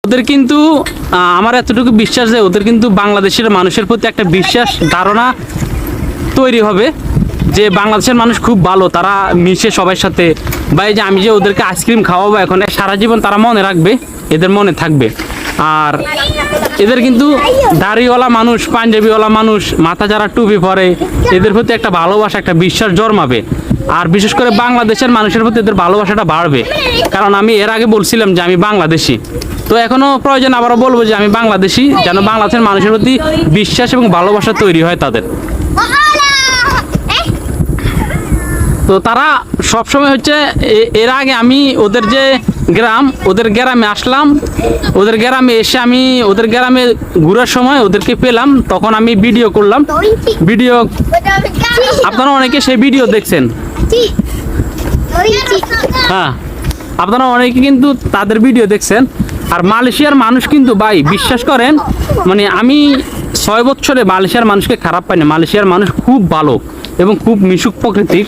ওদের কিন্তু আমার এতটুকু বিশ্বাস যে ওদের কিন্তু বাংলাদেশের মানুষের প্রতি একটা বিশ্বাস ধারণা তৈরি হবে যে বাংলাদেশের মানুষ খুব ভালো, তারা মিশে সবার সাথে। বা এই যে আমি যে ওদেরকে আইসক্রিম খাওয়াবো এখন, সারা জীবন তারা মনে রাখবে, এদের মনে থাকবে। আর এদের কিন্তু দাড়িওয়ালা মানুষ, পাঞ্জাবিওয়ালা মানুষ, মাথা যারা টুপি পরে, এদের প্রতি একটা ভালোবাসা, একটা বিশ্বাস জন্মাবে। আর বিশেষ করে বাংলাদেশের মানুষের প্রতি এদের ভালোবাসাটা বাড়বে। কারণ আমি এর আগে বলছিলাম যে আমি বাংলাদেশি, তো এখনো প্রয়োজন আবারও বলবো যে আমি বাংলাদেশি, যেন বাংলাদেশের মানুষের প্রতি বিশ্বাস এবং ভালোবাসা তৈরি হয় তাদের। তো তারা সবসময় হচ্ছে এর আগে আমি ওদের যে গ্রাম, ওদের গ্রামে আসলাম, ওদের গ্রামে এসে আমি ওদের গ্রামে ঘোরার সময় ওদেরকে পেলাম, তখন আমি ভিডিও করলাম। ভিডিও আপনারা অনেকে সেই ভিডিও দেখছেন, হ্যাঁ আপনারা অনেকে কিন্তু তাদের ভিডিও দেখছেন। আর মালয়েশিয়ার মানুষ কিন্তু ভাই বিশ্বাস করেন, মানে আমি 6 বছরে মালয়েশিয়ার মানুষকে খারাপ পাইনি। মালয়েশিয়ার মানুষ খুব ভালো এবং খুব মিশুক প্রকৃতির।